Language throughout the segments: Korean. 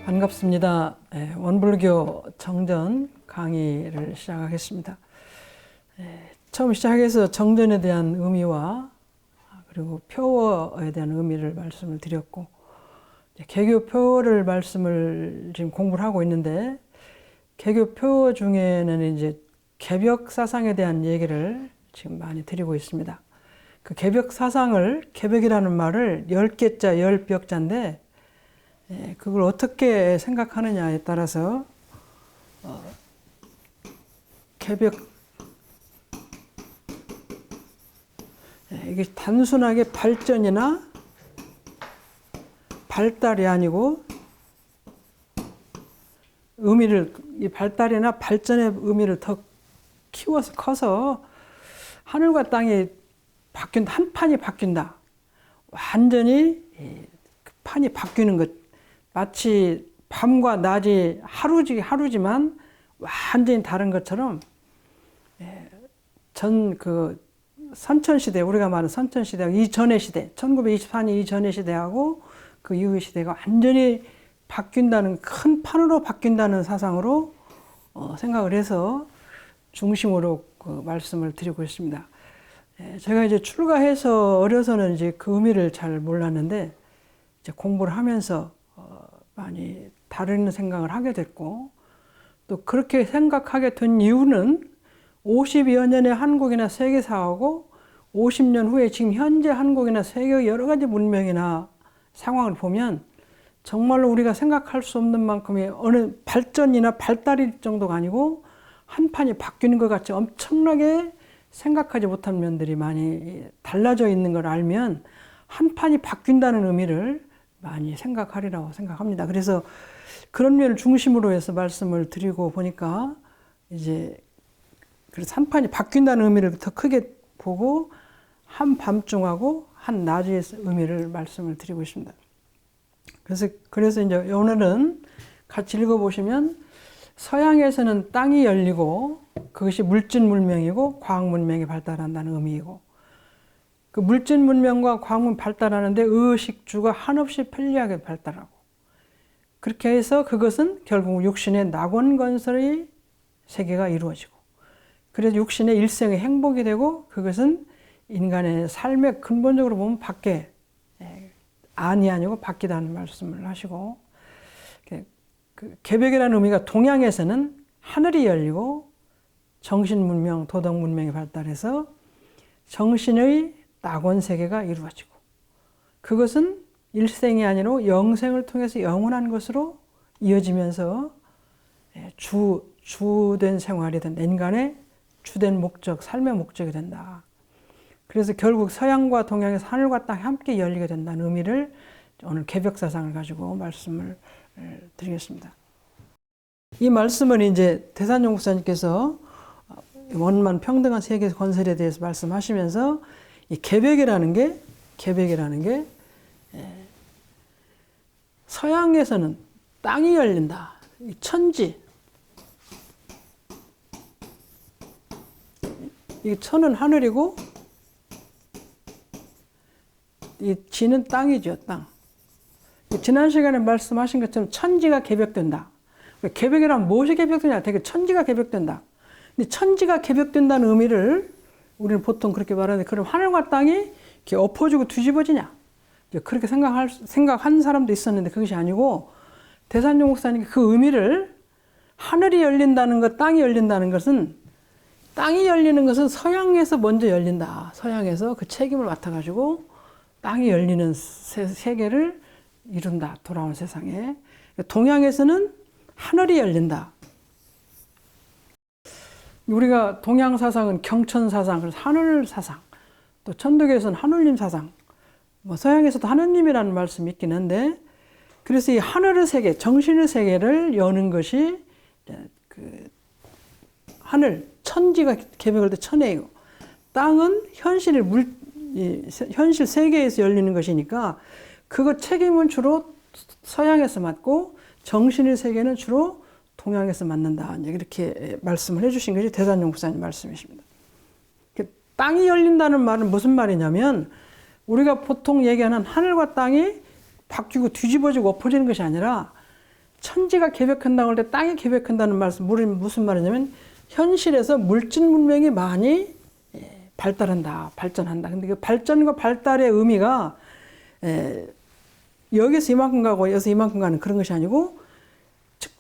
반갑습니다. 원불교 정전 강의를 시작하겠습니다. 처음 시작해서 정전에 대한 의미와 그리고 표어에 대한 의미를 말씀을 드렸고, 개교 표어를 말씀을 지금 공부를 하고 있는데, 개교 표어 중에는 이제 개벽 사상에 대한 얘기를 지금 많이 드리고 있습니다. 그 개벽 사상을, 개벽이라는 말을 10개자, 10벽자인데, 그걸 어떻게 생각하느냐에 따라서 개벽, 이게 단순하게 발전이나 발달이 아니고 의미를, 이 발달이나 발전의 의미를 더 키워서 커서 하늘과 땅이 바뀐다, 한 판이 바뀐다. 완전히 판이 바뀌는 것. 마치 밤과 낮이 하루지만 완전히 다른 것처럼 선천시대, 우리가 말하는 선천시대, 이전의 시대, 1924년 이전의 시대하고 그 이후의 시대가 완전히 바뀐다는, 큰 판으로 바뀐다는 사상으로 생각을 해서 중심으로 그 말씀을 드리고 있습니다. 제가 이제 출가해서 어려서는 이제 그 의미를 잘 몰랐는데, 이제 공부를 하면서 많이 다른 생각을 하게 됐고, 또 그렇게 생각하게 된 이유는 50여 년의 한국이나 세계사하고 50년 후에 지금 현재 한국이나 세계 여러 가지 문명이나 상황을 보면 정말로 우리가 생각할 수 없는 만큼의 어느 발전이나 발달일 정도가 아니고 한 판이 바뀌는 것 같이 엄청나게 생각하지 못한 면들이 많이 달라져 있는 걸 알면 한 판이 바뀐다는 의미를 많이 생각하리라고 생각합니다. 그래서 그런 면을 중심으로 해서 말씀을 드리고 보니까 이제 그래서 한 판이 바뀐다는 의미를 더 크게 보고 한 밤중하고 한 낮의 의미를 말씀을 드리고 있습니다. 그래서 이제 오늘은 같이 읽어보시면, 서양에서는 땅이 열리고 그것이 물질 문명이고 과학 문명이 발달한다는 의미이고, 그 물질 문명과 과학 문명이 발달하는데 의식주가 한없이 편리하게 발달하고, 그렇게 해서 그것은 결국 육신의 낙원 건설의 세계가 이루어지고, 그래서 육신의 일생의 행복이 되고, 그것은 인간의 삶에 근본적으로 보면 밖에, 안이 아니고 밖이라는 말씀을 하시고, 그 개벽이라는 의미가 동양에서는 하늘이 열리고 정신 문명, 도덕 문명이 발달해서 정신의 낙원 세계가 이루어지고, 그것은 일생이 아니라 영생을 통해서 영원한 것으로 이어지면서 주된 생활이 된다. 인간의 주된 목적, 삶의 목적이 된다. 그래서 결국 서양과 동양에서 하늘과 땅이 함께 열리게 된다는 의미를 오늘 개벽사상을 가지고 말씀을 드리겠습니다. 이 말씀은 이제 대산용 목사님께서 원만 평등한 세계 건설에 대해서 말씀하시면서 이 개벽이라는 게 서양에서는 땅이 열린다. 천지. 이 천은 하늘이고 이 지는 땅이죠, 땅. 지난 시간에 말씀하신 것처럼 천지가 개벽된다. 개벽이란 무엇이 개벽되냐? 되게 천지가 개벽된다. 근데 천지가 개벽된다는 의미를 우리는 보통 그렇게 말하는데, 그럼 하늘과 땅이 이렇게 엎어지고 뒤집어지냐? 그렇게 생각한 사람도 있었는데 그것이 아니고, 대산용 목사님이 그 의미를, 하늘이 열린다는 것, 땅이 열린다는 것은, 땅이 열리는 것은 서양에서 먼저 열린다. 서양에서 그 책임을 맡아가지고 땅이 열리는 세계를 이룬다. 돌아온 세상에. 동양에서는 하늘이 열린다. 우리가 동양 사상은 경천 사상, 그래서 하늘 사상, 또 천도교에서는 하늘님 사상, 서양에서도 하느님이라는 말씀이 있긴 한데, 그래서 이 하늘의 세계, 정신의 세계를 여는 것이 그 하늘, 천지가 개벽할 때 천혜이고, 땅은 현실 세계에서 열리는 것이니까 그거 책임은 주로 서양에서 맡고 정신의 세계는 주로 동양에서 맡는다. 이렇게 말씀을 해주신 것이 대산용 목사님 말씀이십니다. 땅이 열린다는 말은 무슨 말이냐면, 우리가 보통 얘기하는 하늘과 땅이 바뀌고 뒤집어지고 엎어지는 것이 아니라 천지가 개벽한다고 할 때 땅이 개벽한다는 말씀, 무슨 말이냐면 현실에서 물질 문명이 많이 발달한다, 발전한다. 근데 그 발전과 발달의 의미가 여기서 이만큼 가고 여기서 이만큼 가는 그런 것이 아니고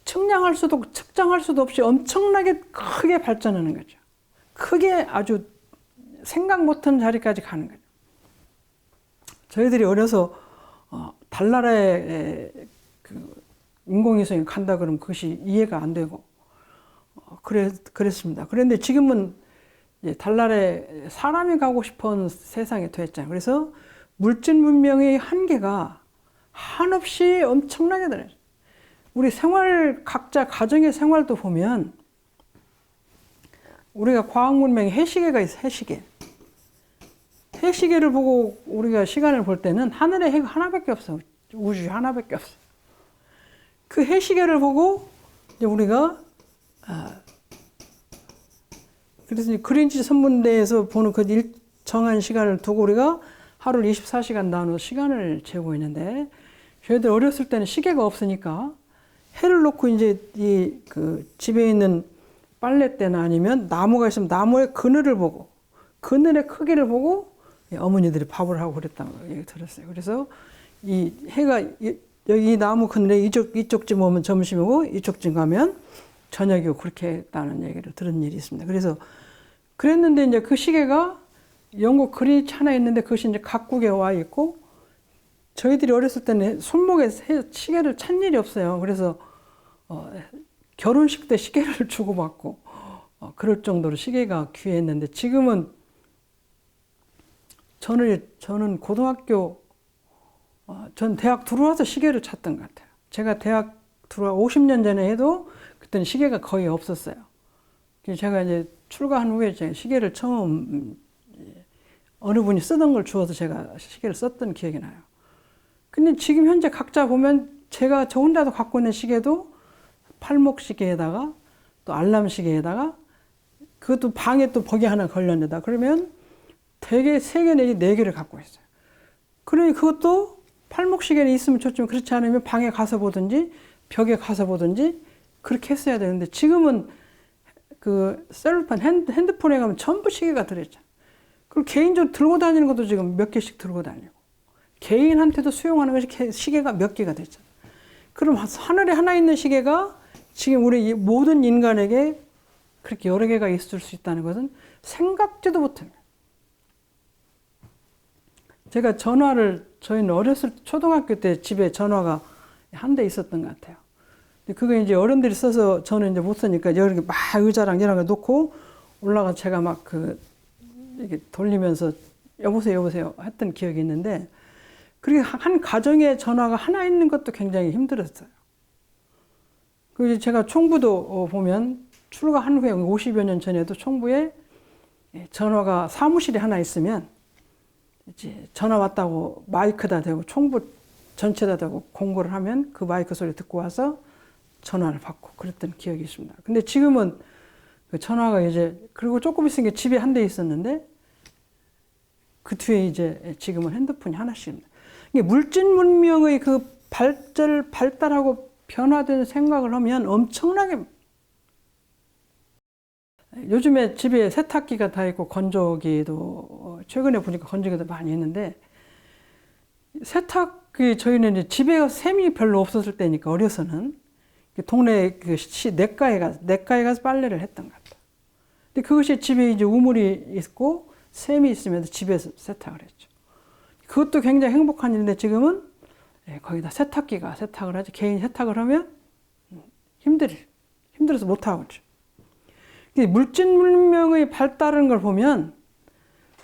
측량할 수도 측정할 수도 없이 엄청나게 크게 발전하는 거죠. 크게 아주 생각 못한 자리까지 가는 거죠. 저희들이 어려서 달나라에 그 인공위성에 간다 그러면 그것이 이해가 안 되고 그랬습니다. 그런데 지금은 달나라에 사람이 가고 싶은 세상이 됐잖아요. 그래서 물질 문명의 한계가 한없이 엄청나게 달라요. 우리 생활, 각자 가정의 생활도 보면 우리가 과학 문명에 해시계가 있어, 해시계. 해시계를 보고 우리가 시간을 볼 때는 하늘에 해가 하나밖에 없어. 우주에 하나밖에 없어. 그 해시계를 보고 이제 우리가 그래서 그린치 선문대에서 보는 그 일정한 시간을 두고 우리가 하루를 24시간 나눠 시간을 재고 있는데 저희들 어렸을 때는 시계가 없으니까 해를 놓고 이제 그 집에 있는 빨랫대나 아니면 나무가 있으면 나무의 그늘을 보고 그늘의 크기를 보고 어머니들이 밥을 하고 그랬다는 얘기 들었어요. 그래서 이 해가 여기 나무 그늘에 이쪽쯤 오면 점심이고 이쪽쯤 가면 저녁이고 그렇게 했다는 얘기를 들은 일이 있습니다. 그래서 그랬는데 이제 그 시계가 영국 그린위치 하나 있는데 그것이 이제 각국에 와 있고 저희들이 어렸을 때는 손목에 시계를 찬 일이 없어요. 그래서 결혼식 때 시계를 주고받고 그럴 정도로 시계가 귀했는데 지금은 저는 고등학교 전 대학 들어와서 시계를 찾던 것 같아요. 제가 대학 들어와 50년 전에 해도 그때는 시계가 거의 없었어요. 제가 이제 출가한 후에 제가 시계를 처음 어느 분이 쓰던 걸 주어서 제가 시계를 썼던 기억이 나요. 근데 지금 현재 각자 보면 제가 저 혼자도 갖고 있는 시계도 팔목 시계에다가 또 알람 시계에다가 그것도 방에 또 벽에 하나 걸렸는다. 그러면 되게 3개 내지 4개를 갖고 있어요. 그러니 그것도 팔목 시계는 있으면 좋지만 그렇지 않으면 방에 가서 보든지 벽에 가서 보든지 그렇게 했어야 되는데 지금은 그 셀로폰 핸드폰에 가면 전부 시계가 들어있잖아요. 그리고 개인적으로 들고 다니는 것도 지금 몇 개씩 들고 다니고 개인한테도 수용하는 것이 시계가 몇 개가 됐잖아요. 그럼 하늘에 하나 있는 시계가 지금 우리 모든 인간에게 그렇게 여러 개가 있을 수 있다는 것은 생각지도 못합니다. 제가 저희는 어렸을 때 초등학교 때 집에 전화가 한 대 있었던 것 같아요. 그거 이제 어른들이 써서 저는 이제 못 쓰니까 여러 개 막 의자랑 이런 거 놓고 올라가 제가 막 이렇게 돌리면서 여보세요 했던 기억이 있는데 그렇게 한 가정에 전화가 하나 있는 것도 굉장히 힘들었어요. 그리고 제가 총부도 보면 출가한 후에 50여 년 전에도 총부에 전화가 사무실에 하나 있으면 이제 전화 왔다고 마이크다 대고 총부 전체다 대고 공고를 하면 그 마이크 소리 듣고 와서 전화를 받고 그랬던 기억이 있습니다. 근데 지금은 그 전화가 이제 그리고 조금 있으니까 집에 한 대 있었는데 그 뒤에 이제 지금은 핸드폰이 하나씩입니다. 이게 물질 문명의 그 발달하고 변화된 생각을 하면 엄청나게 요즘에 집에 세탁기가 다 있고 건조기도 최근에 보니까 건조기도 많이 있는데 세탁기 저희는 이제 집에 샘이 별로 없었을 때니까 어려서는 동네 그 내과에 가서 빨래를 했던 것 같아요. 근데 그것이 집에 이제 우물이 있고 샘이 있으면 집에서 세탁을 했죠. 그것도 굉장히 행복한 일인데 지금은 거기다 세탁기가 세탁을 하지 개인 세탁을 하면 힘들어서 못 하고 있죠. 물질 문명의 발달하는 걸 보면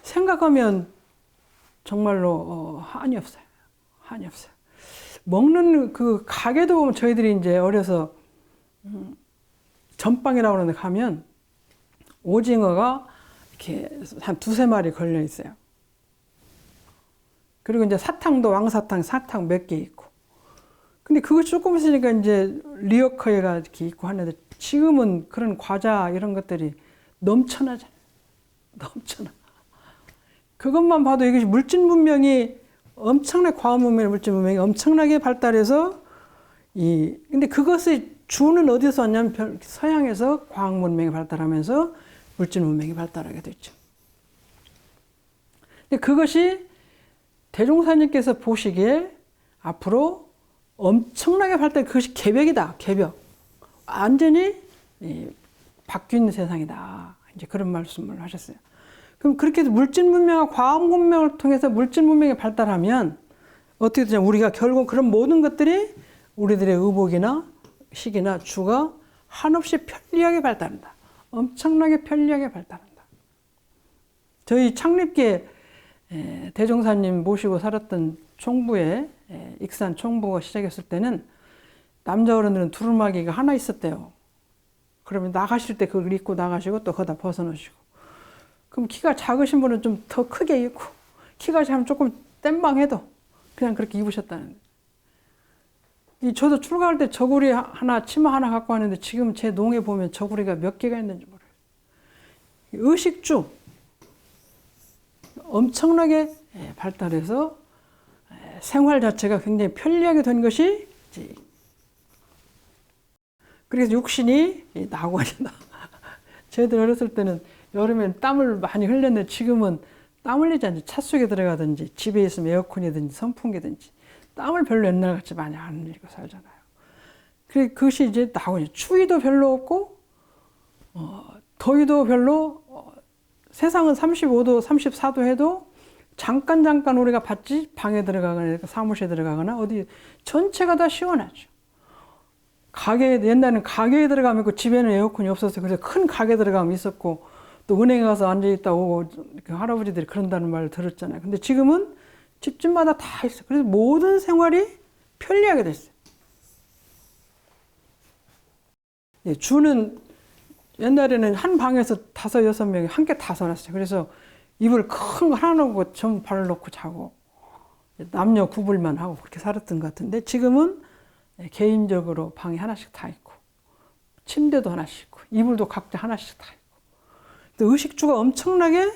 생각하면 정말로 한이 없어요. 한이 없어요. 먹는 그 가게도 보면 저희들이 이제 어려서 전방이라고 하는데 가면 오징어가 이렇게 한 2-3마리 걸려 있어요. 그리고 이제 사탕도 사탕 몇 개 있고. 근데 그것이 조금 있으니까 이제 리어커가 이렇게 있고 하는데 지금은 그런 과자 이런 것들이 넘쳐나잖아요. 넘쳐나. 그것만 봐도 이것이 물질 문명이 엄청나게 과학 문명의 물질 문명이 엄청나게 발달해서 근데 그것의 주는 어디서 왔냐면 서양에서 과학 문명이 발달하면서 물질 문명이 발달하게 됐죠. 근데 그것이 대종사님께서 보시기에 앞으로 엄청나게 발달, 그것이 개벽이다, 개벽. 완전히 바뀐 세상이다. 이제 그런 말씀을 하셨어요. 그럼 그렇게 해서 물질 문명과 과학 문명을 통해서 물질 문명이 발달하면 어떻게 되냐? 우리가 결국 그런 모든 것들이 우리들의 의복이나 식이나 주가 한없이 편리하게 발달한다. 엄청나게 편리하게 발달한다. 저희 창립기에 대종사님 모시고 살았던 총부에 익산 총부가 시작했을 때는 남자 어른들은 두루마기가 하나 있었대요. 그러면 나가실 때 그걸 입고 나가시고 또 거기다 벗어놓으시고. 그럼 키가 작으신 분은 좀 더 크게 입고 키가 작으면 조금 땜방해도 그냥 그렇게 입으셨다는. 저도 출가할 때 저고리 하나, 치마 하나 갖고 왔는데 지금 제 농에 보면 저고리가 몇 개가 있는지 모르겠어요. 의식주 엄청나게 발달해서 생활 자체가 굉장히 편리하게 된 것이 그래서 육신이 나고 하신다. 저희들 어렸을 때는 여름엔 땀을 많이 흘렸는데 지금은 땀 흘리지 않지. 차 속에 들어가든지 집에 있으면 에어컨이든지 선풍기든지 땀을 별로 옛날같이 많이 안 흘리고 살잖아요. 그래서 그것이 이제 나오죠. 추위도 별로 없고 더위도 별로 세상은 35도, 34도 해도 잠깐 우리가 봤지 방에 들어가거나 사무실에 들어가거나 어디 전체가 다 시원하죠. 옛날에는 가게에 들어가면 있고 집에는 에어컨이 없어서 그래서 큰 가게 들어가면 있었고 또 은행에 가서 앉아있다 오고 그 할아버지들이 그런다는 말을 들었잖아요. 근데 지금은 집집마다 다 있어요. 그래서 모든 생활이 편리하게 됐어요. 주는 옛날에는 한 방에서 5, 6명이 함께 다 살았어요. 그래서 이불 큰 거 하나 놓고 전부 발을 놓고 자고 남녀 구분만 하고 그렇게 살았던 것 같은데 지금은 개인적으로 방이 하나씩 다 있고 침대도 하나씩 있고 이불도 각자 하나씩 다 있고 의식주가 엄청나게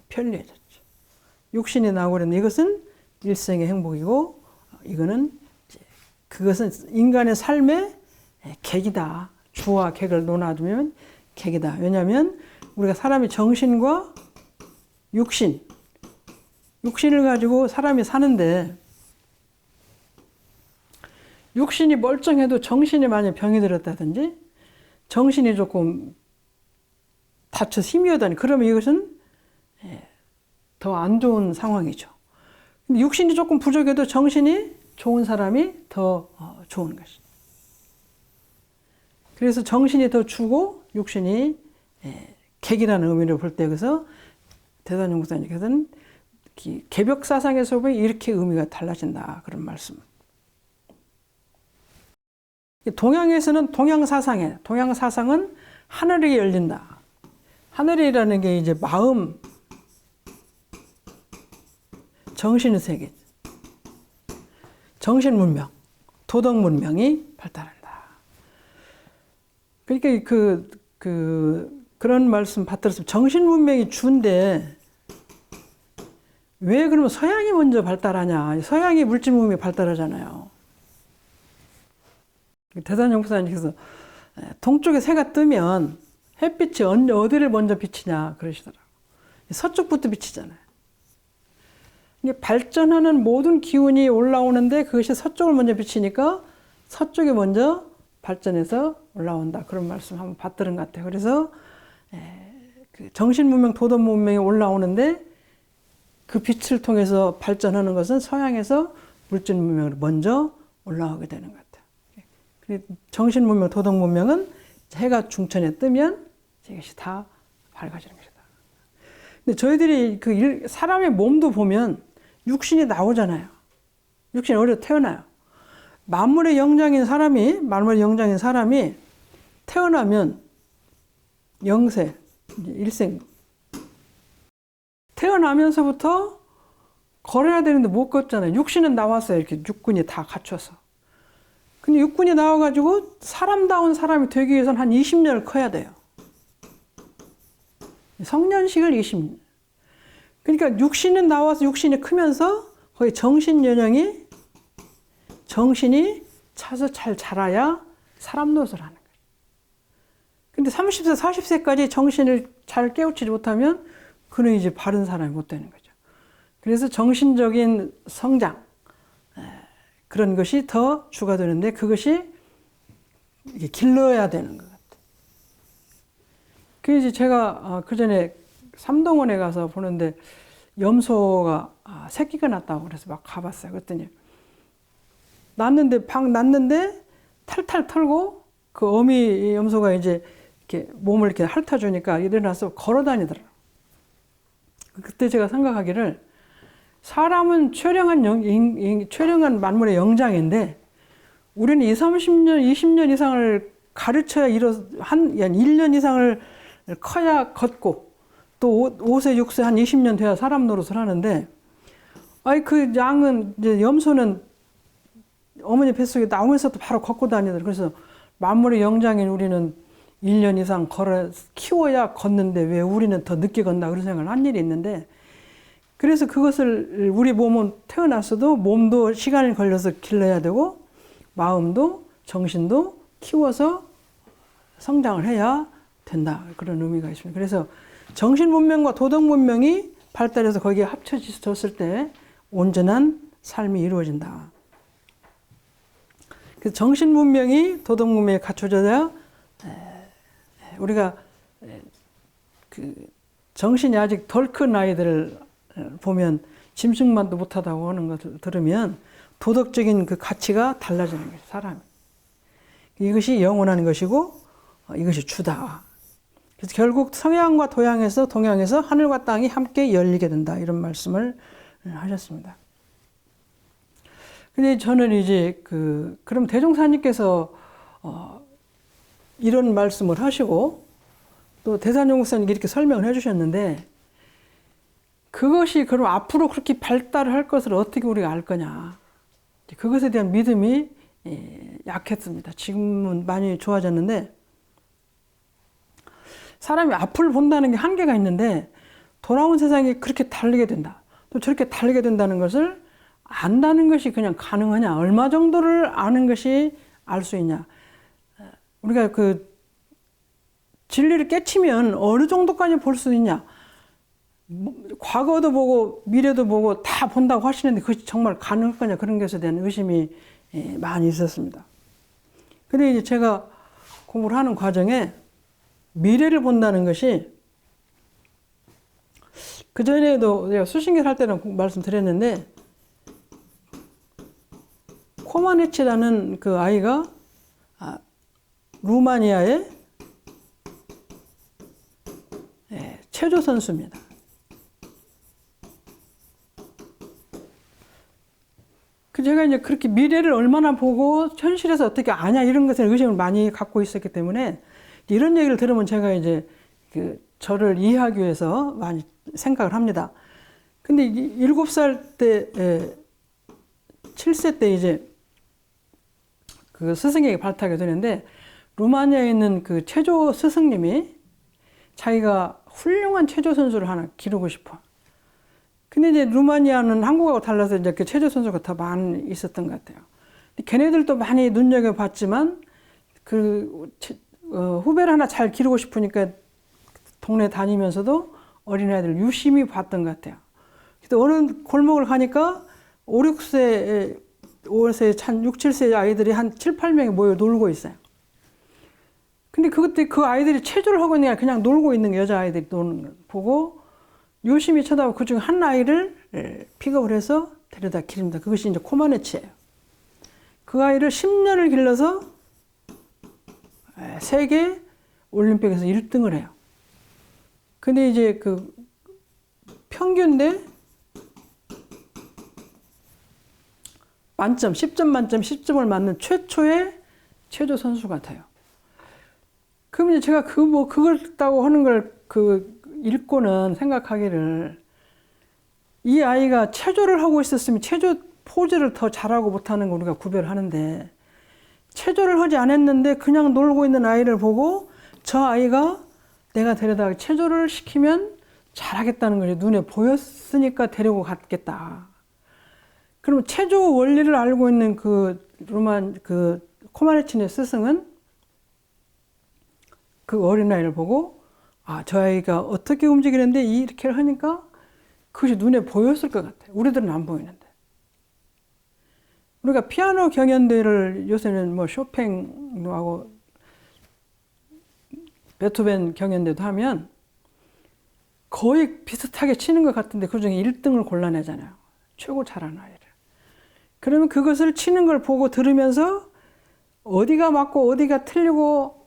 편리해졌죠. 육신이 나오고 그랬는데 이것은 일생의 행복이고 그것은 인간의 삶의 객이다. 주와 객을 논하면 객이다. 왜냐하면 우리가 사람이 정신과 육신을 가지고 사람이 사는데 육신이 멀쩡해도 정신이 만약 병이 들었다든지 정신이 조금 다쳐서 힘이 오다니 그러면 이것은 더 안 좋은 상황이죠. 근데 육신이 조금 부족해도 정신이 좋은 사람이 더 좋은 것이죠. 그래서 정신이 더 주고 육신이 객이라는 의미로 볼 때 그래서 대단용 목사님께서는 개벽 사상에서 보면 이렇게 의미가 달라진다 그런 말씀. 동양에서는 동양 사상은 하늘이 열린다. 하늘이라는 게 이제 마음, 정신의 세계, 정신 문명, 도덕 문명이 발달한다. 그러니까 그런 말씀 받들었으면 정신 문명이 주인데 왜 그러면 서양이 먼저 발달하냐? 서양이 물질 문명이 발달하잖아요. 대단용 목사님께서 동쪽에 새가 뜨면 햇빛이 어디를 먼저 비치냐 그러시더라고요. 서쪽부터 비치잖아요. 이게 발전하는 모든 기운이 올라오는데 그것이 서쪽을 먼저 비치니까 서쪽이 먼저 발전해서 올라온다. 그런 말씀 한번 받들은 것 같아요. 그래서 그 정신문명, 도덕문명이 올라오는데 그 빛을 통해서 발전하는 것은 서양에서 물질문명으로 먼저 올라오게 되는 것 같아요. 정신문명, 도덕문명은 해가 중천에 뜨면 이것이 다 밝아지는 것이다. 근데 저희들이 사람의 몸도 보면 육신이 나오잖아요. 육신이 어려서 태어나요. 만물의 영장인 사람이 태어나면 영세, 일생. 태어나면서부터 걸어야 되는데 못 걷잖아요. 육신은 나왔어요. 이렇게 육군이 다 갖춰서. 근데 육군이 나와가지고 사람다운 사람이 되기 위해서는 한 20년을 커야 돼요. 성년식을 20년. 그러니까 육신은 나와서 육신이 크면서 거의 정신이 차서 잘 자라야 사람 노릇을 하는 거예요. 근데 30세, 40세까지 정신을 잘 깨우치지 못하면 그는 이제 바른 사람이 못 되는 거죠. 그래서 정신적인 성장, 그런 것이 더 주가 되는데 그것이 길러야 되는 것 같아요. 그래서 제가 그 전에 삼동원에 가서 보는데 염소가 새끼가 났다고 그래서 막 가봤어요. 그랬더니 낳는데 탈탈 털고 그 어미 염소가 이제 이렇게 몸을 이렇게 핥아주니까 일어나서 걸어 다니더라고요. 그때 제가 생각하기를 사람은 최령한 만물의 영장인데 우리는 20, 30년, 20년 이상을 가르쳐야 1년 이상을 커야 걷고 또 5세, 6세 한 20년 돼야 사람 노릇을 하는데 그 양은 이제 염소는 어머니 뱃속에 나오면서도 바로 걷고 다니더라고요. 그래서 만물의 영장인 우리는 1년 이상 키워야 걷는데 왜 우리는 더 늦게 걷나 그런 생각을 한 일이 있는데 그래서 그것을 우리 몸은 태어났어도 몸도 시간이 걸려서 길러야 되고 마음도 정신도 키워서 성장을 해야 된다. 그런 의미가 있습니다. 그래서 정신 문명과 도덕 문명이 발달해서 거기에 합쳐졌을 때 온전한 삶이 이루어진다. 그래서 정신 문명이 도덕 문명에 갖춰져야 우리가 그 정신이 아직 덜 큰 아이들을 보면 짐승만도 못하다고 하는 것을 들으면 도덕적인 그 가치가 달라지는 거예요. 사람이. 이것이 영원한 것이고 이것이 주다. 그래서 결국 서양과 동양에서 하늘과 땅이 함께 열리게 된다. 이런 말씀을 하셨습니다. 근데 저는 이제 그럼 대종사님께서 이런 말씀을 하시고 또 대산연구사님이 이렇게 설명을 해주셨는데 그것이 그럼 앞으로 그렇게 발달을 할 것을 어떻게 우리가 알 거냐. 그것에 대한 믿음이 약했습니다. 지금은 많이 좋아졌는데 사람이 앞을 본다는 게 한계가 있는데 돌아온 세상이 그렇게 다르게 된다. 또 저렇게 다르게 된다는 것을 안다는 것이 그냥 가능하냐. 얼마 정도를 아는 것이 알 수 있냐. 우리가 그 진리를 깨치면 어느 정도까지 볼 수 있냐. 과거도 보고 미래도 보고 다 본다고 하시는데 그것이 정말 가능할 거냐 그런 것에 대한 의심이 많이 있었습니다. 근데 이제 제가 공부를 하는 과정에 미래를 본다는 것이 그전에도 제가 수신계 할 때는 말씀드렸는데 코마네치라는 그 아이가 루마니아의 체조 선수입니다. 제가 이제 그렇게 미래를 얼마나 보고 현실에서 어떻게 아냐 이런 것에 의심을 많이 갖고 있었기 때문에 이런 얘기를 들으면 제가 이제 저를 이해하기 위해서 많이 생각을 합니다. 근데 7살 때, 7세 때 이제 그 스승에게 발탁이 되는데 루마니아에 있는 그 체조 스승님이 자기가 훌륭한 체조 선수를 하나 기르고 싶어. 근데 이제 루마니아는 한국하고 달라서 이제 그 체조 선수가 더 많이 있었던 것 같아요. 걔네들도 많이 눈여겨봤지만 후배를 하나 잘 기르고 싶으니까 동네 다니면서도 어린아이들 유심히 봤던 것 같아요. 그래서 어느 골목을 가니까 5, 6세, 5세, 한 6, 7세 아이들이 한 7, 8명이 모여 놀고 있어요. 근데 그때 그 아이들이 체조를 하고 있는 게 아니라 그냥 놀고 있는 여자아이들이 노는 걸 보고 유심히 쳐다보고 그 중에 한 아이를 픽업을 해서 데려다 기릅니다. 그것이 이제 코마네치예요. 그 아이를 10년을 길러서 세계 올림픽에서 1등을 해요. 근데 이제 그 평균대 만점, 10점 만점 10점을 맞는 최초의 체조 선수 같아요. 그러면 제가 그걸 따고 하는 걸 읽고는 생각하기를 이 아이가 체조를 하고 있었으면 체조 포즈를 더 잘하고 못하는 거 우리가 구별을 하는데 체조를 하지 않았는데 그냥 놀고 있는 아이를 보고 저 아이가 내가 데려다 체조를 시키면 잘하겠다는 것이 눈에 보였으니까 데리고 갔겠다. 그럼 체조 원리를 알고 있는 그 로만 그 코마네치네 스승은 그 어린아이를 보고 저 아이가 어떻게 움직이는데 이렇게 하니까 그것이 눈에 보였을 것 같아요. 우리들은 안 보이는데. 우리가 피아노 경연대회를 요새는 뭐 쇼팽하고 베토벤 경연대도 하면 거의 비슷하게 치는 것 같은데 그중에 1등을 골라내잖아요. 최고 잘하는 아이를. 그러면 그것을 치는 걸 보고 들으면서 어디가 맞고 어디가 틀리고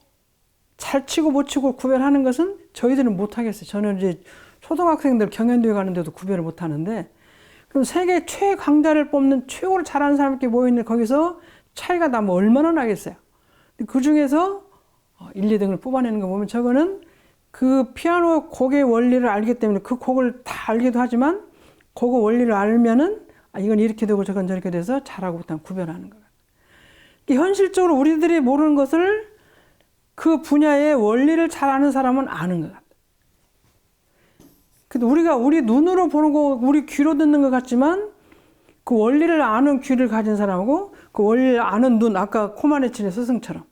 잘 치고 못 치고 구별하는 것은 저희들은 못 하겠어요. 저는 이제 초등학생들 경연대회 가는데도 구별을 못 하는데 그럼 세계 최강자를 뽑는 최고로 잘하는 사람께 모여있는 거기서 차이가 나면 얼마나 나겠어요. 그 중에서 1, 2등을 뽑아내는 거 보면 저거는 그 피아노 곡의 원리를 알기 때문에 그 곡을 다 알기도 하지만 그 원리를 알면은 이건 이렇게 되고 저건 저렇게 돼서 잘하고 못하면 구별하는 거예요. 현실적으로 우리들이 모르는 것을 그 분야의 원리를 잘 아는 사람은 아는 것 같아요. 근데 우리가 우리 눈으로 보는 거, 우리 귀로 듣는 것 같지만 그 원리를 아는 귀를 가진 사람하고 그 원리를 아는 눈, 아까 코마네치네 스승처럼.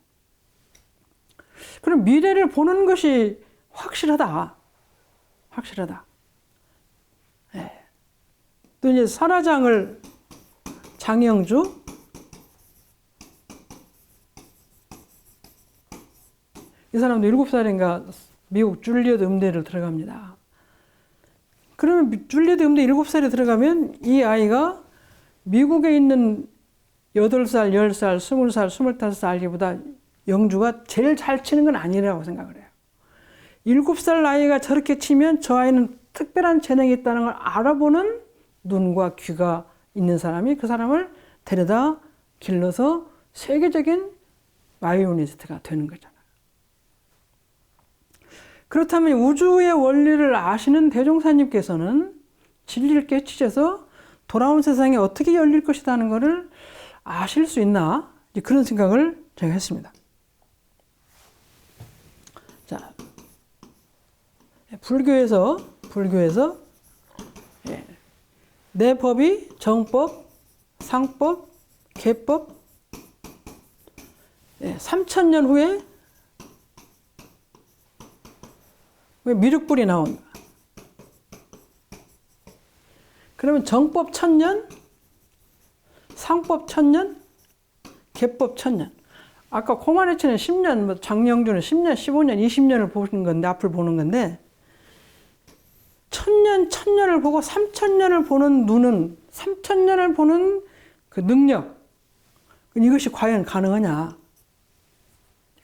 그럼 미래를 보는 것이 확실하다. 확실하다. 네. 또 이제 선화장을 장영주, 이 사람도 7살인가 미국 줄리어드 음대를 들어갑니다. 그러면 줄리어드 음대 7살에 들어가면 이 아이가 미국에 있는 8살, 10살, 20살, 25살 아이보다 영주가 제일 잘 치는 건 아니라고 생각을 해요. 7살 나이가 저렇게 치면 저 아이는 특별한 재능이 있다는 걸 알아보는 눈과 귀가 있는 사람이 그 사람을 데려다 길러서 세계적인 바이올리니스트가 되는 거잖아요. 그렇다면 우주의 원리를 아시는 대종사님께서는 진리를 깨치셔서 돌아온 세상이 어떻게 열릴 것이다 하는 것을 아실 수 있나? 그런 생각을 제가 했습니다. 자, 불교에서 네 법이 정법, 상법, 계법, 3000년 후에 미륵불이 나온다. 그러면 정법 1000년, 상법 1000년, 계법 1000년. 아까 코마네치는 10년, 장영주는 10년, 15년, 20년을 보는 건데, 앞을 보는 건데, 1000년을 보고 3000년을 보는 눈은, 3000년을 보는 그 능력, 이것이 과연 가능하냐.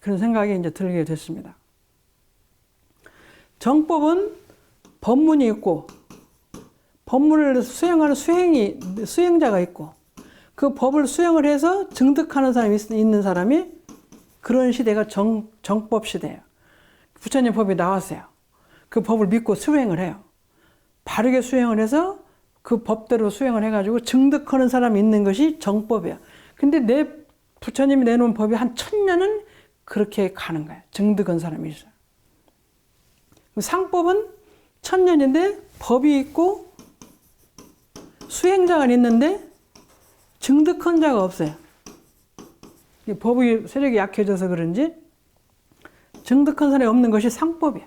그런 생각이 이제 들게 됐습니다. 정법은 법문이 있고, 법문을 수행하는 수행자가 있고, 그 법을 수행을 해서 증득하는 사람이 있는 사람이 그런 시대가 정법 시대예요. 부처님 법이 나왔어요. 그 법을 믿고 수행을 해요. 바르게 수행을 해서 그 법대로 수행을 해가지고 증득하는 사람이 있는 것이 정법이에요. 근데 부처님이 내놓은 법이 한 1000년은 그렇게 가는 거예요. 증득한 사람이 있어요. 상법은 1000년인데 법이 있고 수행자가 있는데 증득한 자가 없어요. 법의 세력이 약해져서 그런지 증득한 사람이 없는 것이 상법이야.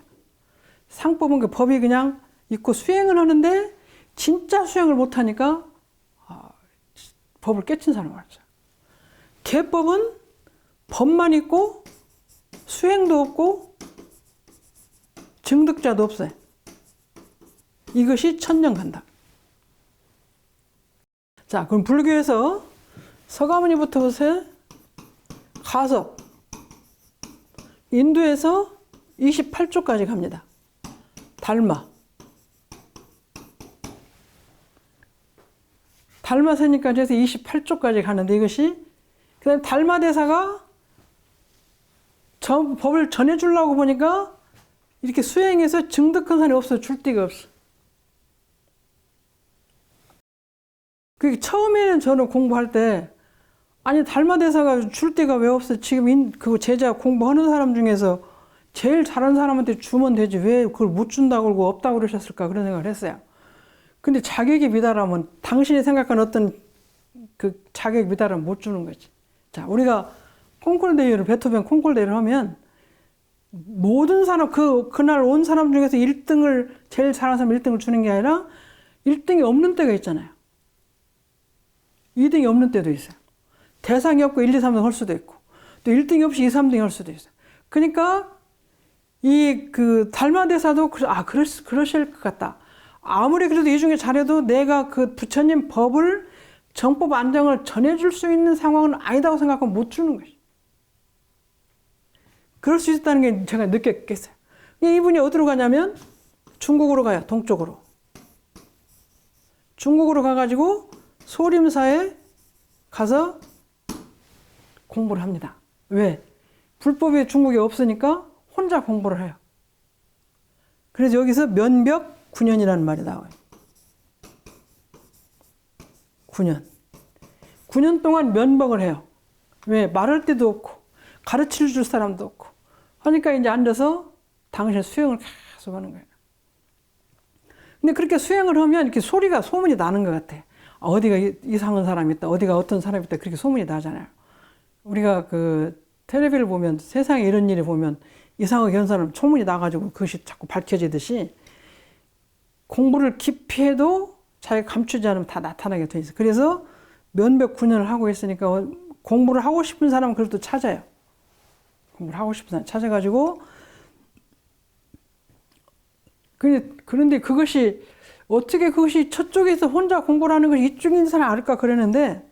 상법은 그 법이 그냥 있고 수행을 하는데 진짜 수행을 못하니까 법을 깨친 사람을 말이죠. 계법은 법만 있고 수행도 없고 증득자도 없어요. 이것이 1000년 간다. 자, 그럼 불교에서 서가모니부터 보세요. 가섭. 인도에서 28조까지 갑니다. 달마. 달마세니까 그래서 28조까지 가는데 이것이 그 다음에 달마대사가 법을 전해주려고 보니까 이렇게 수행해서 증득한 사람이 없어. 줄 데가 없어. 처음에는 저는 공부할 때 아니 달마대사가 줄 데가 왜 없어. 지금 그 제자 공부하는 사람 중에서 제일 잘하는 사람한테 주면 되지 왜 그걸 못 준다고 그러고 없다고 그러셨을까 그런 생각을 했어요. 근데 자격이 미달하면 당신이 생각한 어떤 그 자격 미달하면 못 주는 거지. 자, 우리가 콩쿠르 대회를, 베토벤 콩쿠르 대회를 하면 모든 사람, 그날 온 사람 중에서 1등을, 제일 잘하는 사람 1등을 주는 게 아니라 1등이 없는 때가 있잖아요. 2등이 없는 때도 있어요. 대상이 없고 1, 2, 3등 할 수도 있고, 또 1등이 없이 2, 3등 할 수도 있어요. 그러니까 달마대사도 그러실 것 같다. 아무리 그래도 이 중에 잘해도 내가 그 부처님 법을, 정법 안정을 전해줄 수 있는 상황은 아니다고 생각하고 못 주는 것이. 그럴 수 있다는 게 제가 느꼈겠어요. 이분이 어디로 가냐면 중국으로 가요. 동쪽으로. 중국으로 가가지고 소림사에 가서 공부를 합니다. 왜? 불법이 중국에 없으니까 혼자 공부를 해요. 그래서 여기서 면벽 9년이라는 말이 나와요. 9년. 9년 동안 면벽을 해요. 왜? 말할 데도 없고 가르쳐 줄 사람도 없고 하니까 이제 앉아서 당신 수행을 계속 하는 거예요. 근데 그렇게 수행을 하면 이렇게 소문이 나는 것 같아. 어디가 이상한 사람이 있다, 어디가 어떤 사람이 있다, 그렇게 소문이 나잖아요. 우리가 그 텔레비를 보면, 세상에 이런 일이 보면 이상하게 한 사람 소문이 나가지고 그것이 자꾸 밝혀지듯이 공부를 깊이 해도 자기가 감추지 않으면 다 나타나게 돼 있어요. 그래서 면벽 9년을 하고 있으니까 공부를 하고 싶은 사람은 그래도 찾아요. 공부를 하고 싶은 사람 찾아가지고, 그런데 그것이 어떻게 그것이 저쪽에서 혼자 공부를 하는 것이 이쪽에 있는 사람이 알까 그러는데,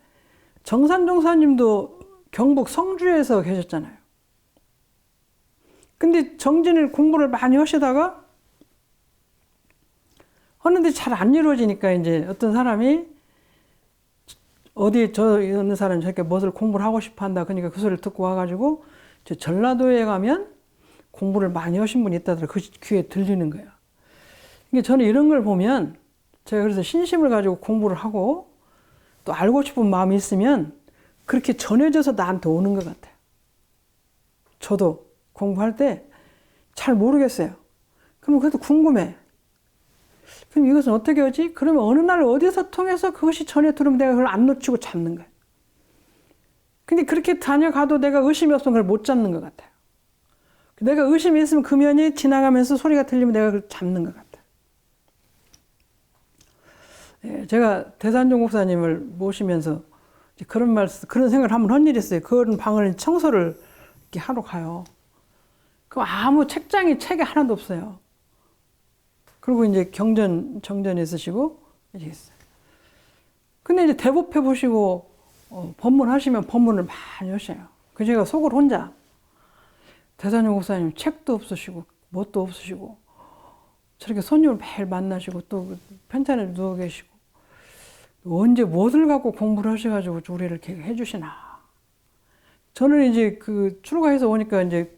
정산종사님도 경북 성주에서 계셨잖아요. 근데 정진을 공부를 많이 하시다가 하는데 잘 안 이루어지니까 이제 어떤 사람이 어디 어느 사람이 저렇게 무엇을 공부를 하고 싶어 한다. 그러니까 그 소리를 듣고 와가지고 저 전라도에 가면 공부를 많이 하신 분이 있다더라. 그 귀에 들리는 거예요. 그러니까 저는 이런 걸 보면 제가 그래서 신심을 가지고 공부를 하고 또 알고 싶은 마음이 있으면 그렇게 전해져서 나한테 오는 것 같아요. 저도 공부할 때 잘 모르겠어요. 그럼 그래도 궁금해. 그럼 이것은 어떻게 하지? 그러면 어느 날 어디서 통해서 그것이 전해 들으면 내가 그걸 안 놓치고 잡는 거예요. 근데 그렇게 다녀가도 내가 의심이 없으면 그걸 못 잡는 것 같아요. 내가 의심이 있으면 그 면이 지나가면서 소리가 들리면 내가 그걸 잡는 것 같아요. 예, 제가 대산종 목사님을 모시면서 그런 생각을 한번 한 일이 있어요. 그런 방을 청소를 이렇게 하러 가요. 그럼 아무 책에 하나도 없어요. 그리고 이제 정전에 있으시고, 이렇게 있어요. 근데 이제 대법해 보시고, 법문하시면 법문을 많이 하셔요. 그 제가 속을 혼자, 대산종 목사님 책도 없으시고, 뭣도 없으시고, 저렇게 손님을 매일 만나시고, 또 편찬에 누워 계시고, 언제 무엇을 갖고 공부를 하셔가지고 우리를 이렇게 해주시나. 저는 이제 출가해서 오니까 이제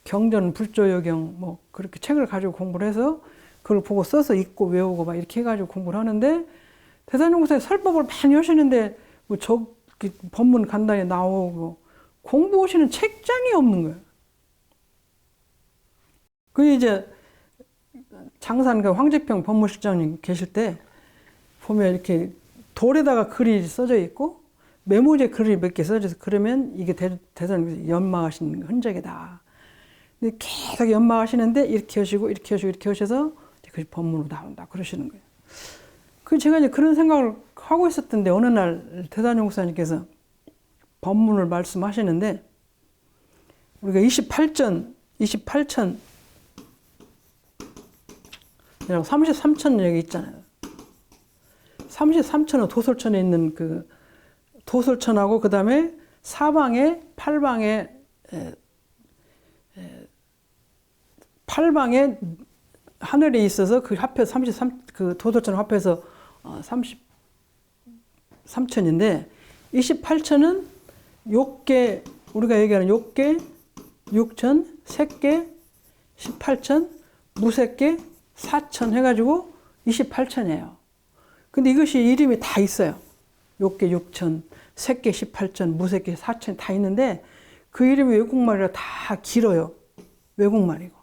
경전, 불조여경, 뭐, 그렇게 책을 가지고 공부를 해서 그걸 보고 써서 읽고 외우고 막 이렇게 해가지고 공부를 하는데, 대산종 목사님 설법을 많이 하시는데, 뭐, 법문 간단히 나오고, 공부하시는 책장이 없는 거예요. 그 이제, 장산 황재평 법무실장님 계실 때, 보면 이렇게 돌에다가 글이 써져 있고, 메모지에 글이 몇 개 써져서 그러면 이게 대산종에서 연마하신 흔적이다. 근데 계속 연마하시는데 이렇게 하시고 이렇게 하시고 이렇게 하셔서 그 법문으로 나온다 그러시는 거예요. 제가 이제 그런 생각을 하고 있었던데 어느 날 대산종 목사님께서 법문을 말씀하시는데 우리가 28천 33천 여기 있잖아요. 33천은 도솔천에 있는 그 도솔천하고 그 다음에 사방에 팔방에 하늘에 있어서 그 합해서 그 도솔천 합해서 33천인데 28천은 욕계 우리가 얘기하는 욕계 6천, 색계 18천, 무색계 4천 해가지고 28천이에요. 근데 이것이 이름이 다 있어요. 욕계 6천, 색계 18천, 무색계 4천 다 있는데 그 이름이 외국말이라 다 길어요. 외국말이고.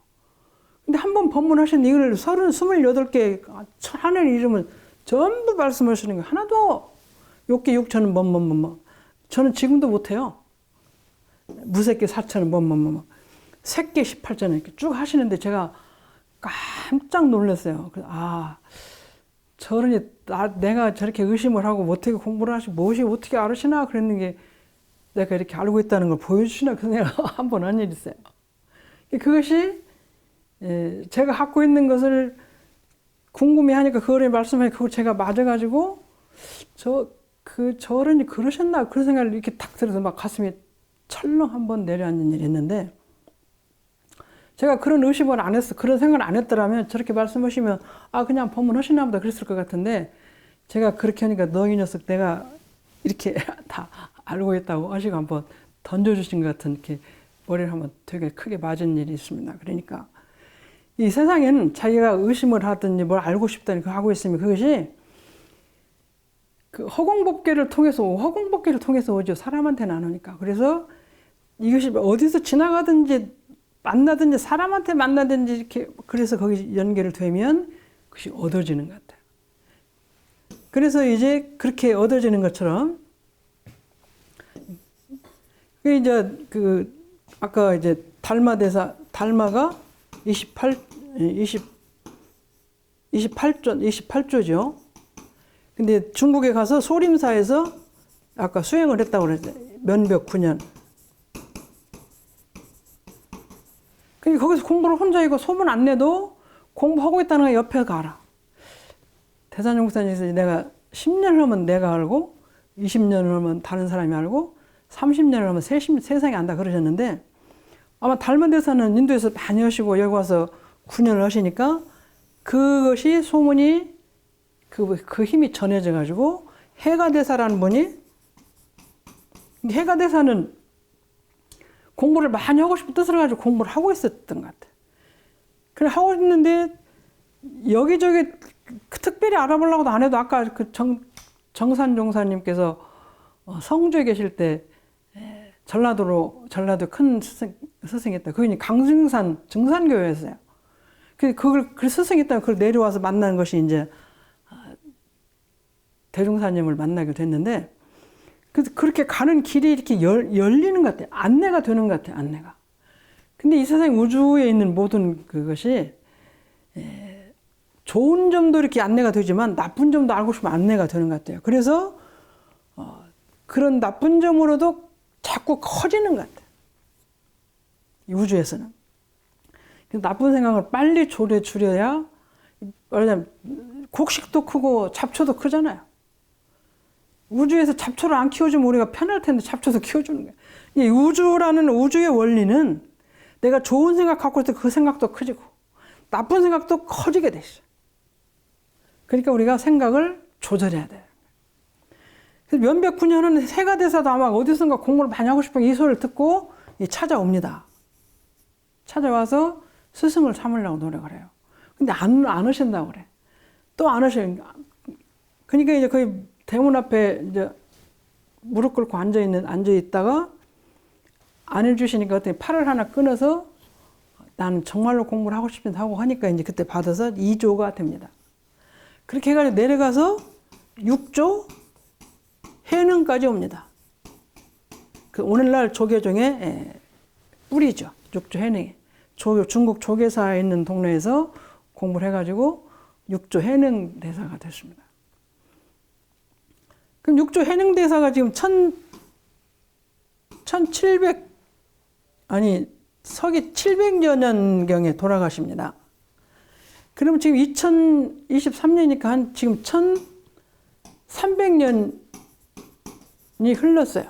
근데 한 번 법문하신 이걸 28개 하는 이름을 전부 말씀하시는 거예요. 하나도 욕계 6천은 뭐. 저는 지금도 못해요. 무새끼 4천원, 새끼 18,000원 이렇게 쭉 하시는데 제가 깜짝 놀랐어요. 저러니 내가 저렇게 의심을 하고 어떻게 공부를 하시고 무엇이 어떻게 알으시나 그랬는 게 내가 이렇게 알고 있다는 걸 보여주시나 그 생각 한 번 한 일이 있어요. 그것이 제가 갖고 있는 것을 궁금해하니까 그거를 말씀하니까 그걸 제가 맞아가지고 저러니 그러셨나 그런 생각을 이렇게 탁 들어서 막 가슴이 철렁 한번 내려앉는 일이 있는데 제가 그런 의심을 안 했어. 그런 생각을 안 했더라면 저렇게 말씀하시면 그냥 법문하시나 보다 그랬을 것 같은데 제가 그렇게 하니까 너 이 녀석 내가 이렇게 다 알고 있다고 하시고 한번 던져주신 것 같은 이렇게 머리를 한번 되게 크게 맞은 일이 있습니다. 그러니까 이 세상에는 자기가 의심을 하든지 뭘 알고 싶다니 그거 하고 있으면 그것이 그 허공법계를 통해서 오죠. 사람한테는 안 오니까. 그래서 이것이 어디서 지나가든지 만나든지 사람한테 만나든지 이렇게 그래서 거기 연결을 되면 그것이 얻어지는 것 같아요. 그래서 이제 그렇게 얻어지는 것처럼 아까 이제 달마가 28조죠. 근데 중국에 가서 소림사에서 아까 수행을 했다고 그랬어요. 면벽 9년. 그러니까 거기서 공부를 혼자 하고 소문 안 내도 공부하고 있다는 거 옆에 가라. 대산용사님에서 내가 10년을 하면 내가 알고 20년을 하면 다른 사람이 알고 30년을 하면 세상이 안다 그러셨는데 아마 달마대사는 인도에서 많이 하시고 여기 와서 9년을 하시니까 그것이 소문이 그 힘이 전해져 가지고 해가대사라는 분이 해가대사는 공부를 많이 하고 싶은 뜻을 가지고 공부를 하고 있었던 것 같아요. 그래 하고 있는데 여기저기 특별히 알아보려고도 안 해도 아까 그 정산종사님께서 성주에 계실 때 전라도 큰 스승했다. 그분이 강증산 증산교회였어요. 그걸 스승했다면 그걸 내려와서 만나는 것이 이제 대종사님을 만나게 됐는데 그렇게 가는 길이 이렇게 열리는 것 같아요. 안내가 되는 것 같아요. 안내가. 근데 이 세상 우주에 있는 모든 그것이 좋은 점도 이렇게 안내가 되지만 나쁜 점도 알고 싶으면 안내가 되는 것 같아요. 그래서 그런 나쁜 점으로도 자꾸 커지는 것 같아요. 이 우주에서는. 나쁜 생각을 빨리 줄여야 왜냐면 곡식도 크고 잡초도 크잖아요. 우주에서 잡초를 안 키워주면 우리가 편할 텐데 잡초도 키워주는 거예요. 이 우주의 원리는 내가 좋은 생각 갖고 있을 때 그 생각도 커지고 나쁜 생각도 커지게 돼 있어요. 그러니까 우리가 생각을 조절해야 돼요. 그래서 면백 9년은 해가대사도 아마 어디선가 공부를 많이 하고 싶은 이 소리를 듣고 찾아옵니다. 찾아와서 스승을 삼으려고 노력을 해요. 근데 안 하신다고 그래. 또 안 하셔요. 그러니까 이제 거의 대문 앞에 이제 무릎 꿇고 앉아 있다가 안 해주시니까 어떻게 팔을 하나 끊어서 나는 정말로 공부를 하고 싶은데 하고 하니까 이제 그때 받아서 2조가 됩니다. 그렇게 해가지고 내려가서 6조 해능까지 옵니다. 그 오늘날 조계종의 뿌리죠. 6조 해능이. 중국 조계사에 있는 동네에서 공부를 해가지고 6조 해능 대사가 됐습니다. 그럼 6조 해능 대사가 지금 서기 700여년경에 돌아가십니다. 그럼 지금 2023년이니까 지금 1300년이 흘렀어요.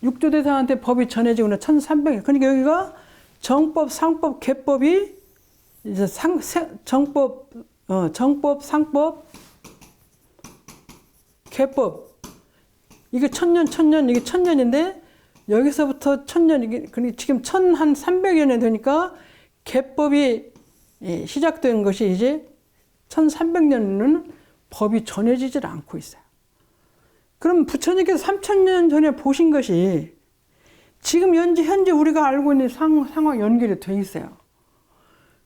6조 대사한테 법이 전해지고는 1300년. 그러니까 여기가 정법, 상법, 개법이 이제 정법, 상법, 개법. 이게 천년, 이게 1000년인데 여기서부터 1000년, 이게 지금 1300여 년 되니까 개법이 시작된 것이 이제 1300년은 법이 전해지질 않고 있어요. 그럼 부처님께서 3000년 전에 보신 것이 지금 현재 우리가 알고 있는 상황 연결이 돼 있어요.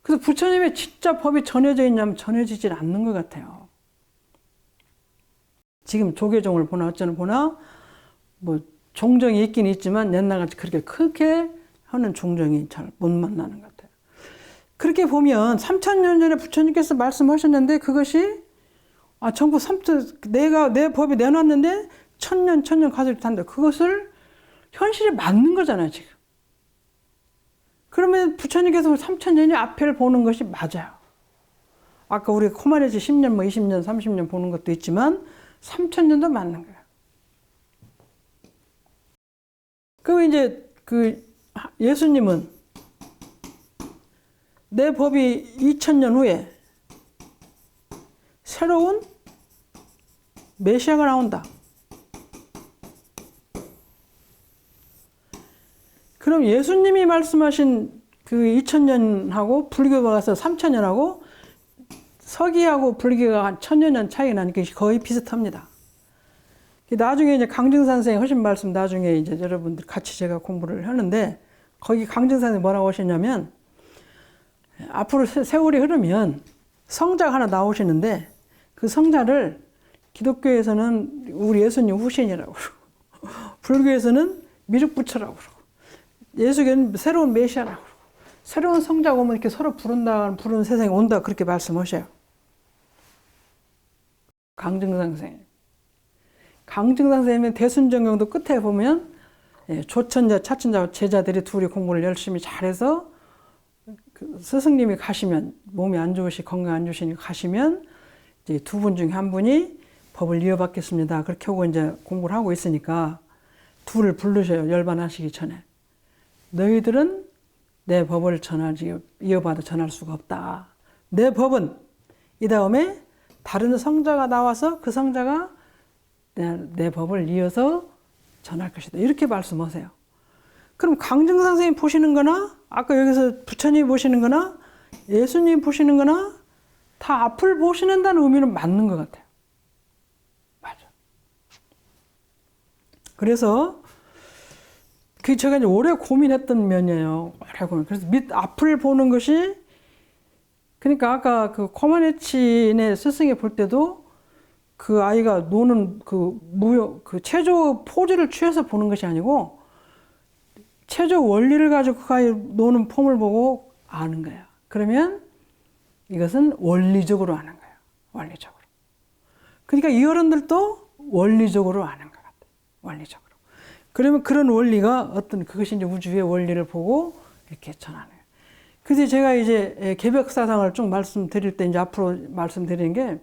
그래서 부처님의 진짜 법이 전해져 있냐면 전해지질 않는 것 같아요. 지금 조계종을 보나 어쩌나 보나 뭐 종정이 있긴 있지만 옛날같이 그렇게 크게 하는 종정이 잘 못 만나는 것 같아요. 그렇게 보면 3000년 전에 부처님께서 말씀하셨는데 그것이 전부 내가 내 법이 내놨는데 천년 가설이 탄다. 그것을 현실에 맞는 거잖아요, 지금. 그러면 부처님께서 3000년이 앞을 보는 것이 맞아요. 아까 우리가 코마네지 10년, 20년, 30년 보는 것도 있지만 3000년도 맞는 거예요. 그럼 이제 예수님은 내 법이 2000년 후에 새로운 메시아가 나온다. 그럼 예수님이 말씀하신 그 2000년하고 불교가 가서 3000년하고 서기하고 불교가 한 1000년 차이가 나니까 거의 비슷합니다. 나중에 이제 강증산 선생님 하신 말씀 나중에 이제 여러분들 같이 제가 공부를 하는데 거기 강증산 선생님 뭐라고 하시냐면 앞으로 세월이 흐르면 성자가 하나 나오시는데 그 성자를 기독교에서는 우리 예수님 후신이라고 그러고 불교에서는 미륵부처라고 그러고 예수교는 새로운 메시아라고 그러고 새로운 성자가 오면 이렇게 서로 부르는 세상이 온다 그렇게 말씀하셔요. 강증산 선생님. 강증산 선생님은 대순정경도 끝에 보면 조천자, 차천자 제자들이 둘이 공부를 열심히 잘해서 스승님이 가시면 몸이 안 좋으시 건강 안 좋으시니까 가시면 이제 두 분 중에 한 분이 법을 이어받겠습니다. 그렇게 하고 이제 공부를 하고 있으니까 둘을 부르셔요. 열반하시기 전에. 너희들은 내 법을 이어받아 전할 수가 없다. 내 법은 이 다음에 다른 성자가 나와서 그 성자가 내 법을 이어서 전할 것이다. 이렇게 말씀하세요. 그럼 강증산 선생님 보시는 거나 아까 여기서 부처님 보시는 거나 예수님 보시는 거나 다 앞을 보시는다는 의미는 맞는 것 같아요. 맞아. 그래서 그게 제가 이제 오래 고민했던 면이에요. 오래 고민. 그래서 앞을 보는 것이 그러니까 아까 그 코마네치네 스승이 볼 때도 그 아이가 노는 그 체조 포즈를 취해서 보는 것이 아니고 체조 원리를 가지고 그 아이 노는 폼을 보고 아는 거예요. 그러면 이것은 원리적으로 아는 거예요. 원리적으로. 그러니까 이 어른들도 원리적으로 아는 것 같아요. 원리적으로. 그러면 그런 원리가 그것이 이제 우주의 원리를 보고 이렇게 전하는 거예요. 그래서 제가 이제 개벽사상을 쭉 말씀드릴 때 이제 앞으로 말씀드리는 게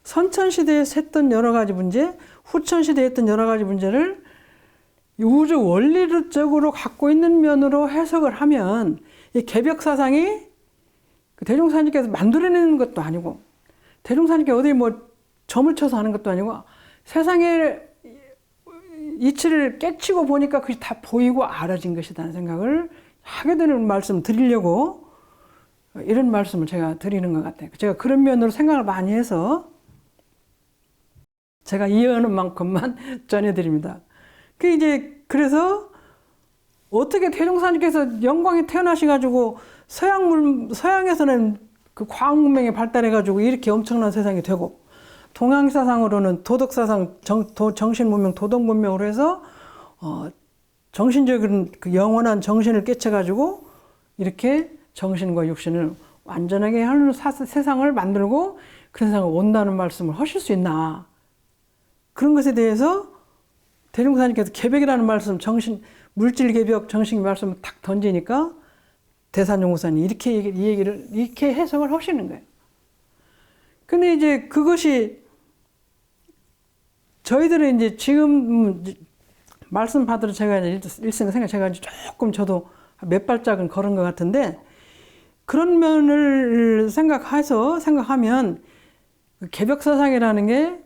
선천시대에 했던 여러 가지 문제, 후천시대에 했던 여러 가지 문제를 우주 원리적으로 갖고 있는 면으로 해석을 하면 이 개벽사상이 대종사님께서 만들어내는 것도 아니고 대종사님께 어디 뭐 점을 쳐서 하는 것도 아니고 세상의 이치를 깨치고 보니까 그것이 다 보이고 알아진 것이라는 생각을 하게 되는 말씀 드리려고 이런 말씀을 제가 드리는 것 같아요. 제가 그런 면으로 생각을 많이 해서 제가 이해하는 만큼만 전해드립니다. 그래서 어떻게 대종사님께서 영광에 태어나셔가지고 서양에서는 그 과학 문명이 발달해가지고 이렇게 엄청난 세상이 되고 동양사상으로는 도덕사상, 정신문명, 도덕문명으로 해서 정신적인 그 영원한 정신을 깨쳐가지고 이렇게 정신과 육신을 완전하게 하는 세상을 만들고 그 세상을 온다는 말씀을 하실 수 있나. 그런 것에 대해서 대종사님께서 개벽이라는 말씀, 물질 개벽, 정신 말씀을 탁 던지니까 대산연구사님 이렇게 해석을 하시는 거예요. 근데 이제 그것이 저희들은 이제 지금 말씀 받으러 제가 일생 생각 제가 조금 저도 몇 발짝은 걸은 것 같은데 그런 면을 생각하면 개벽사상이라는 게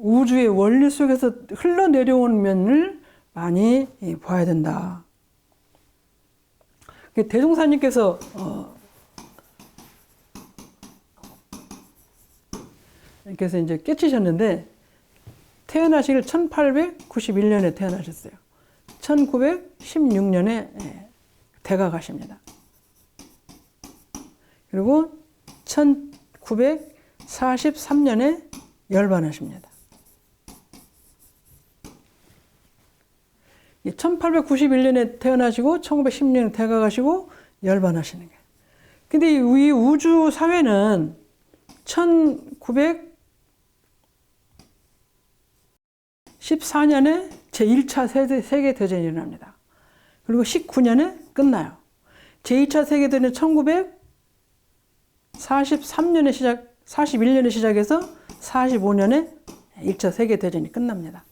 우주의 원리 속에서 흘러내려오는 면을 많이 봐야 된다. 대종사님께서 그래서 이제 깨치셨는데 태어나시길 1891년에 태어나셨어요. 1916년에 대가 가십니다. 그리고 1943년에 열반하십니다. 1891년에 태어나시고 1910년에 대가가시고 열반하시는 거예요. 근데 이 우주 사회는 1914년에 제1차 세계대전이 일어납니다. 그리고 19년에 끝나요. 제2차 세계대전은 41년에 시작해서 45년에 1차 세계대전이 끝납니다.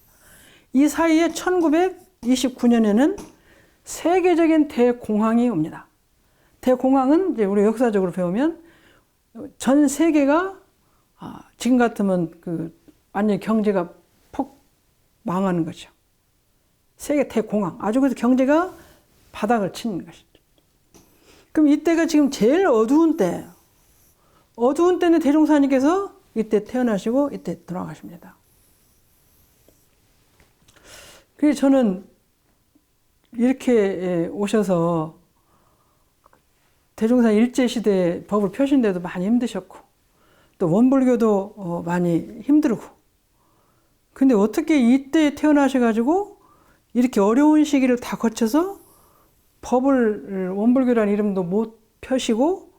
이 사이에 1929년에는 세계적인 대공황이 옵니다. 대공황은 이제 우리 역사적으로 배우면 전 세계가 지금 같으면 완전히 경제가 폭 망하는 거죠. 세계 대공황. 아주 그래서 경제가 바닥을 치는 것이죠. 그럼 이때가 지금 제일 어두운 때예요. 어두운 때는 대종사님께서 이때 태어나시고 이때 돌아가십니다. 그래서 저는 이렇게 오셔서 대종사 일제시대 법을 펴신데도 많이 힘드셨고 또 원불교도 많이 힘들고 근데 어떻게 이때 태어나셔가지고 이렇게 어려운 시기를 다 거쳐서 법을 원불교라는 이름도 못 펴시고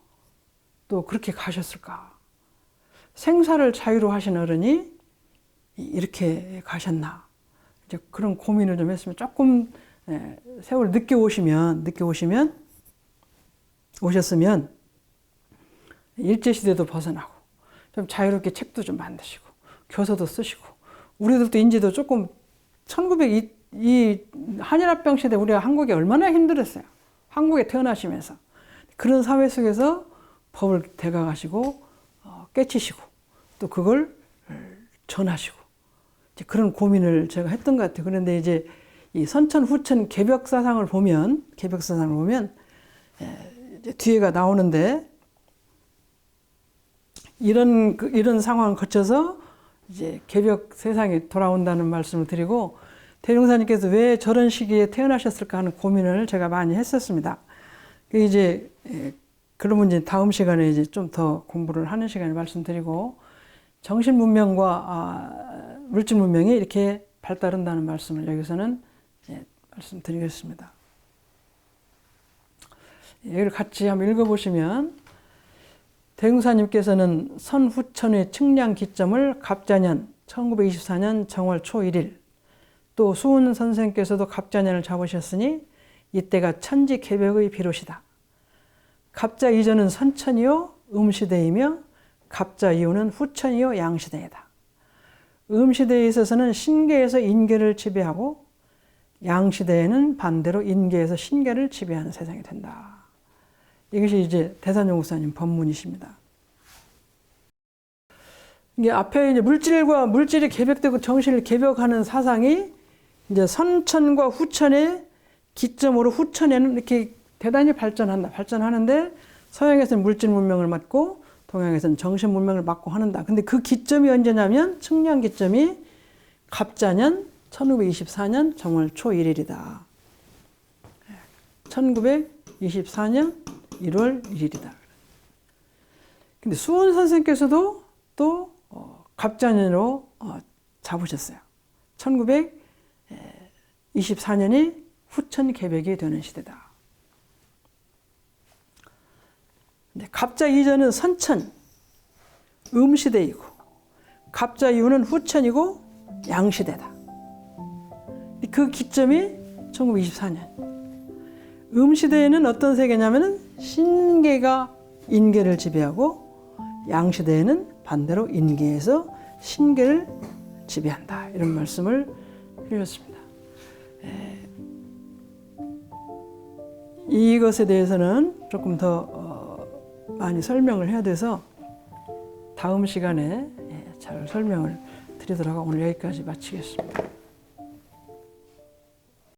또 그렇게 가셨을까? 생사를 자유로 하신 어른이 이렇게 가셨나? 이제 그런 고민을 좀 했으면 조금 세월 늦게 오셨으면 일제시대도 벗어나고 좀 자유롭게 책도 좀 만드시고 교서도 쓰시고 우리들도 인지도 조금 1902 한일합병 시대 우리가 한국이 얼마나 힘들었어요. 한국에 태어나시면서 그런 사회 속에서 법을 대가가시고 깨치시고 또 그걸 전하시고 이제 그런 고민을 제가 했던 것 같아요. 그런데 이제 이 선천 후천 개벽사상을 보면 이제 뒤에가 나오는데 이런 상황을 거쳐서 이제 개벽 세상이 돌아온다는 말씀을 드리고 대종사님께서 왜 저런 시기에 태어나셨을까 하는 고민을 제가 많이 했었습니다. 이제 그러면 이제 다음 시간에 이제 좀 더 공부를 하는 시간에 말씀드리고 정신 문명과 물질 문명이 이렇게 발달한다는 말씀을 여기서는 말씀드리겠습니다. 여기를 같이 한번 읽어보시면 대종사님께서는 선후천의 측량 기점을 갑자년 1924년 정월 초 1일 또 수훈 선생께서도 갑자년을 잡으셨으니 이때가 천지 개벽의 비롯이다. 갑자 이전은 선천이요 음시대이며 갑자 이후는 후천이요 양시대이다. 음시대에 있어서는 신계에서 인계를 지배하고 양시대에는 반대로 인계에서 신계를 지배하는 세상이 된다. 이것이 이제 대산용국사님 법문이십니다. 이게 앞에 이제 물질이 개벽되고 정신을 개벽하는 사상이 이제 선천과 후천의 기점으로 후천에는 이렇게 대단히 발전하는데 서양에서는 물질 문명을 맡고 동양에서는 정신 문명을 맡고 하는다. 근데 그 기점이 언제냐면 측량 기점이 갑자년 1924년 정월 초 1일이다. 1924년 1월 1일이다. 근데 수원 선생께서도 또 갑자년으로 잡으셨어요. 1924년이 후천 개벽이 되는 시대다. 근데 갑자 이전은 선천, 음시대이고 갑자 이후는 후천이고 양시대다. 그 기점이 1924년. 음시대에는 어떤 세계냐면은 신계가 인계를 지배하고 양시대에는 반대로 인계에서 신계를 지배한다. 이런 말씀을 해주셨습니다. 이것에 대해서는 조금 더 많이 설명을 해야 돼서 다음 시간에 잘 설명을 드리도록 하고 오늘 여기까지 마치겠습니다.